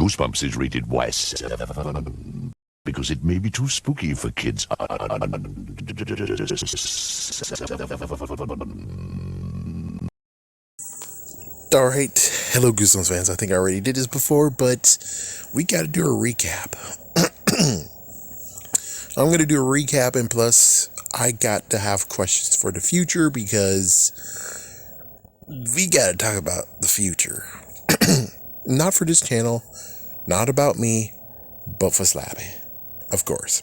Goosebumps is rated Y because it may be too spooky for kids. Alright, hello Goosebumps fans. I think I already did this before, but we gotta do a recap. I'm gonna do a recap, and plus, I got to have questions for the future because we gotta talk about the future. Not for this channel, not about me, but for Slappy, of course.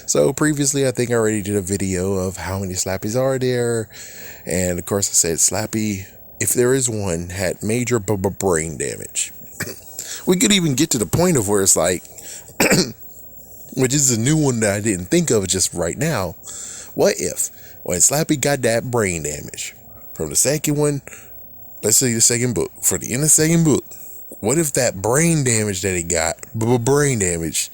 So previously, I think I already did a video of how many Slappies are there, and of course I said Slappy, if there is one, had major brain damage. We could even get to the point of where it's like, which is a new one that I didn't think of just right now. What if, when Slappy got that brain damage from the second one, let's say the second book, for the end of the second book, what if that brain damage that he got, brain damage,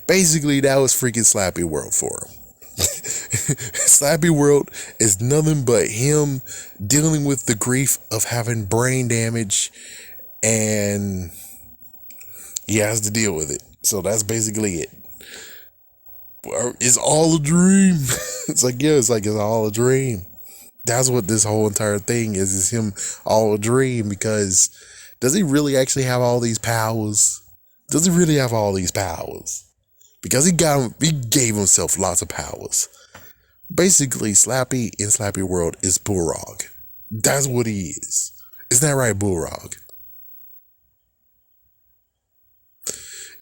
basically that was freaking Slappy World for him. Slappy World is nothing but him dealing with the grief of having brain damage, and he has to deal with it. So that's basically it. It's all a dream. It's like, yeah, it's all a dream. That's what this whole entire thing is him all a dream, because does he really actually have all these powers? Does he really have all these powers? Because he gave himself lots of powers. Basically, Slappy in Slappy World is Bullrog. That's what he is. Isn't that right, Bullrog?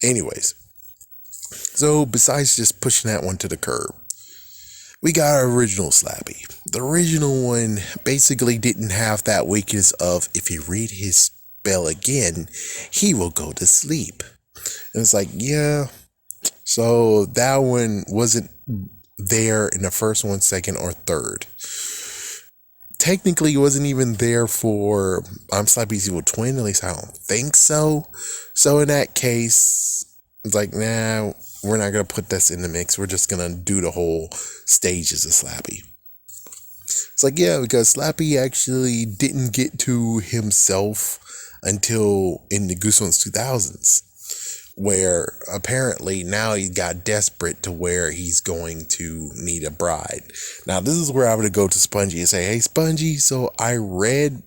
Anyways, so besides just pushing that one to the curb, we got our original Slappy. The original one basically didn't have that weakness of, if you read his spell again, he will go to sleep. And it's like, yeah. So that one wasn't there in the first one, second, or third. Technically, it wasn't even there for I'm Slappy's Evil Twin. At least I don't think so. So in that case, it's like, nah, we're not going to put this in the mix. We're just going to do the whole stages of Slappy. It's like, yeah, because Slappy actually didn't get to himself until in the Goosebumps 2000s. Where apparently now he got desperate to where he's going to need a bride. Now, this is where I would go to Spongy and say, hey, Spongy, so I read,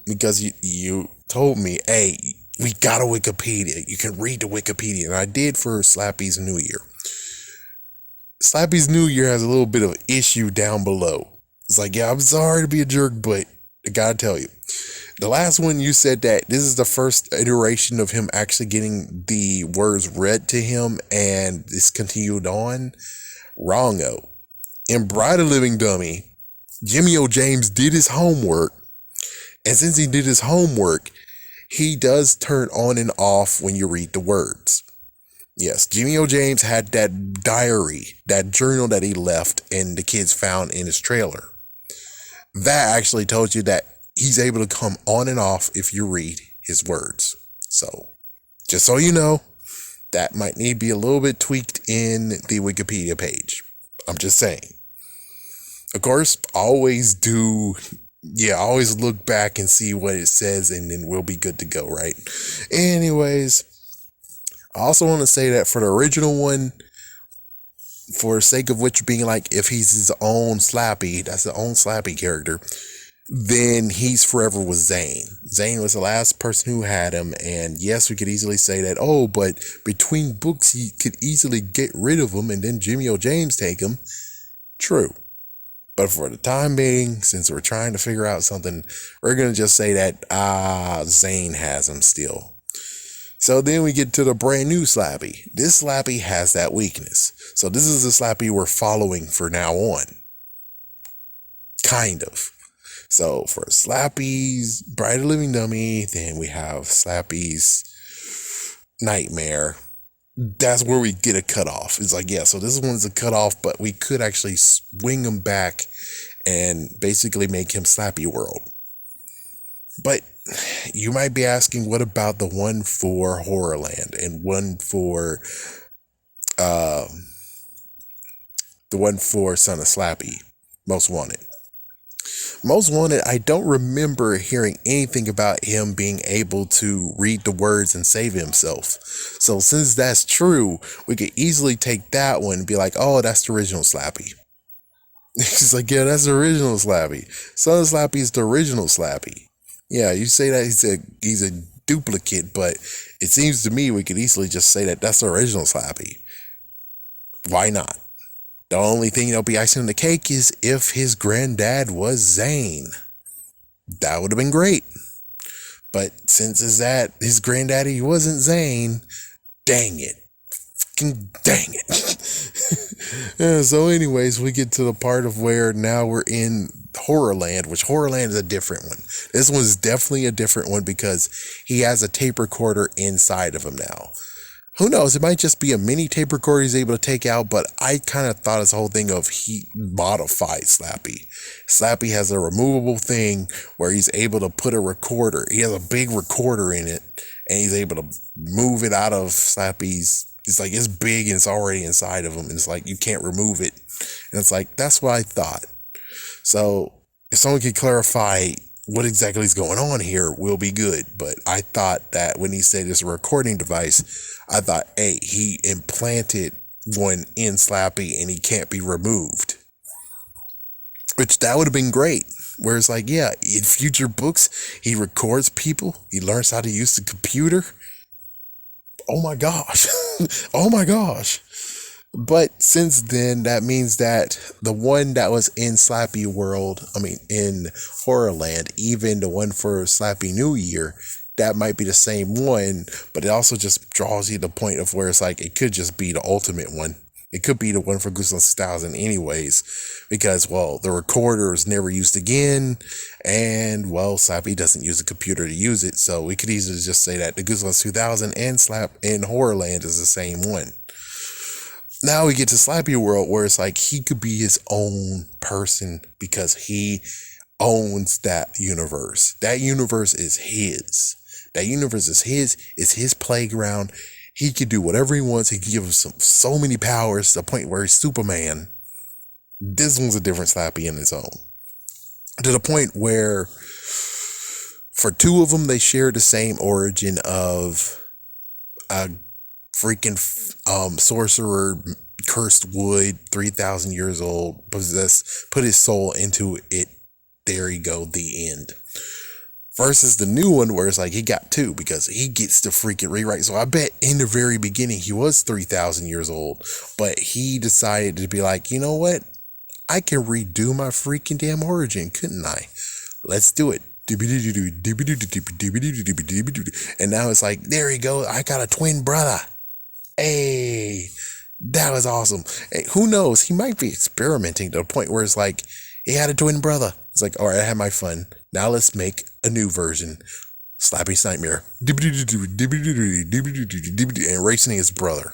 because you told me, hey, we got a Wikipedia. You can read the Wikipedia. And I did for Slappy's New Year. Slappy's New Year has a little bit of issue down below. It's like, yeah, I'm sorry to be a jerk, but I gotta tell you. The last one, you said that this is the first iteration of him actually getting the words read to him, and it's continued on. Wrong-o. In Bride of Living Dummy, Jimmy O. James did his homework, and since he did his homework, he does turn on and off when you read the words. Yes, Jimmy O. James had that diary, that journal that he left and the kids found in his trailer. That actually told you that he's able to come on and off if you read his words. So, just so you know, that might need to be a little bit tweaked in the Wikipedia page. I'm just saying. Of course, always look back and see what it says, and then we'll be good to go, right? Anyways, I also want to say that for the original one, for the sake of which being like, if he's his own Slappy, that's the own Slappy character, then he's forever with Zane. Zane was the last person who had him, and yes, we could easily say that, oh, but between books he could easily get rid of him and then Jimmy O. James take him. True. But for the time being, since we're trying to figure out something, we're going to just say that Zane has him still. So then we get to the brand new Slappy. This Slappy has that weakness. So this is the Slappy we're following for now on. Kind of. So for Slappy's Bride of Living Dummy, then we have Slappy's Nightmare. That's where we get a cutoff. It's like, yeah, so this one's a cutoff, but we could actually swing him back and basically make him Slappy World. But you might be asking, what about the one for Horrorland and one for the one for Son of Slappy, Most Wanted? Most Wanted, I don't remember hearing anything about him being able to read the words and save himself. So since that's true, we could easily take that one and be like, oh, that's the original Slappy. She's like, yeah, that's the original Slappy. Son of Slappy is the original Slappy. Yeah, you say that he's a duplicate, but it seems to me we could easily just say that that's the original Slappy. Why not? The only thing that'll be icing on the cake is if his granddad was Zane. That would have been great. But since it's that his granddaddy wasn't Zane, dang it. Dang it. Yeah, so anyways, we get to the part of where now we're in Horrorland, which Horrorland is a different one. This one's definitely a different one because he has a tape recorder inside of him now. Who knows? It might just be a mini tape recorder he's able to take out, but I kind of thought this whole thing of he modified Slappy. Slappy has a removable thing where he's able to put a recorder. He has a big recorder in it, and he's able to move it out of Slappy's. It's like it's big and it's already inside of him, and it's like you can't remove it. And it's like, that's what I thought. So if someone could clarify what exactly is going on here, will be good. But I thought that when he said it's a recording device, I thought, hey, he implanted one in Slappy and he can't be removed. Which that would have been great. Where it's like, yeah, in future books, he records people. He learns how to use the computer. Oh my gosh. Oh my gosh. But since then, that means that the one that was in Slappy World, in Horrorland, even the one for Slappy New Year, that might be the same one, but it also just draws you to the point of where it's like, it could just be the ultimate one. It could be the one for Goosebumps 2000 anyways, because, well, the recorder is never used again, and, well, Slappy doesn't use a computer to use it, so we could easily just say that the Goosebumps 2000 and Horrorland is the same one. Now we get to Slappy World where it's like he could be his own person because he owns that universe. That universe is his. That universe is his. It's his playground. He could do whatever he wants. He can give him so many powers to the point where he's Superman. This one's a different Slappy in its own. To the point where for two of them, they share the same origin of a freaking sorcerer, cursed wood, 3,000 years old, put his soul into it. There you go, the end. Versus the new one where it's like he got two because he gets to freaking rewrite. So I bet in the very beginning he was 3,000 years old, but he decided to be like, you know what? I can redo my freaking damn origin, couldn't I? Let's do it. And now it's like, there you go. I got a twin brother. Hey, that was awesome. Hey, who knows? He might be experimenting to the point where it's like, he had a twin brother. It's like, all right, I had my fun. Now let's make a new version. Slappy's Nightmare. And erasing his brother.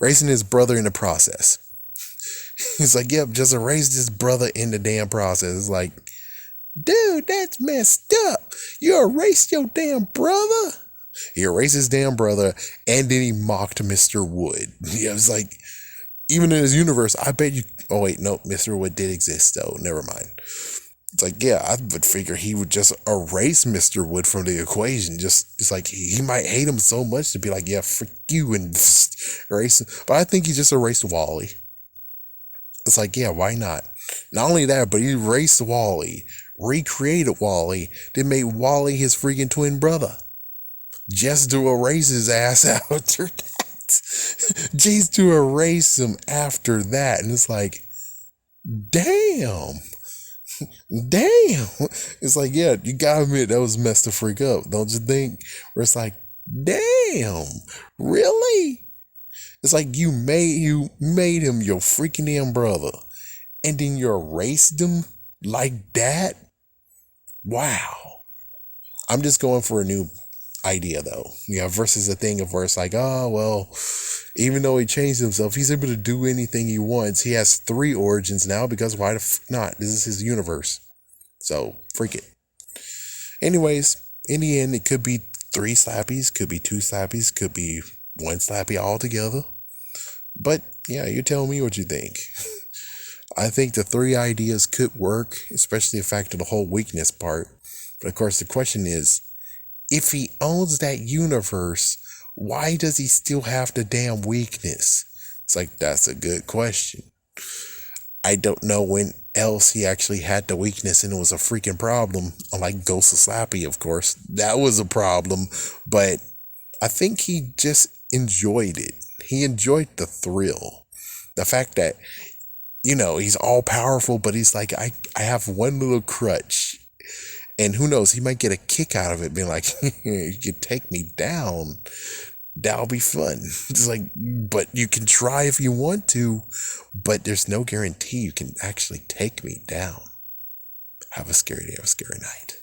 Erasing his brother in the process. He's like, yep, just erased his brother in the damn process. It's like, dude, that's messed up. You erased your damn brother? He erased his damn brother, and then he mocked Mr. Wood. Yeah, it's like, even in his universe, I bet you... Oh, wait, no, Mr. Wood did exist, though. Never mind. It's like, yeah, I would figure he would just erase Mr. Wood from the equation. It's like, he might hate him so much to be like, yeah, frick you, and just erase him. But I think he just erased Wally. It's like, yeah, why not? Not only that, but he erased Wally, recreated Wally, then made Wally his freaking twin brother. Just to erase his ass after that. Just to erase him after that. And it's like, damn. Damn. It's like, yeah, you gotta admit that was messed the freak up, don't you think? Where it's like, damn, really? It's like you made him your freaking damn brother, and then you erased him like that? Wow. I'm just going for a new idea though. Yeah, versus the thing of where it's like, oh well, even though he changed himself, he's able to do anything he wants. He has 3 origins now because why the not? This is his universe. So freak it. Anyways, in the end, it could be 3 Slappies, could be 2 Slappies, could be 1 Slappy altogether. But yeah, you tell me what you think. I think the three ideas could work, especially the fact of the whole weakness part. But of course, the question is, if he owns that universe, why does he still have the damn weakness? It's like, that's a good question. I don't know when else he actually had the weakness and it was a freaking problem. Unlike Ghost of Slappy, of course. That was a problem. But I think he just enjoyed it. He enjoyed the thrill. The fact that, he's all powerful, but he's like, I have one little crutch. And who knows, he might get a kick out of it, being like, you can take me down. That'll be fun. It's like, but you can try if you want to, but there's no guarantee you can actually take me down. Have a scary day, have a scary night.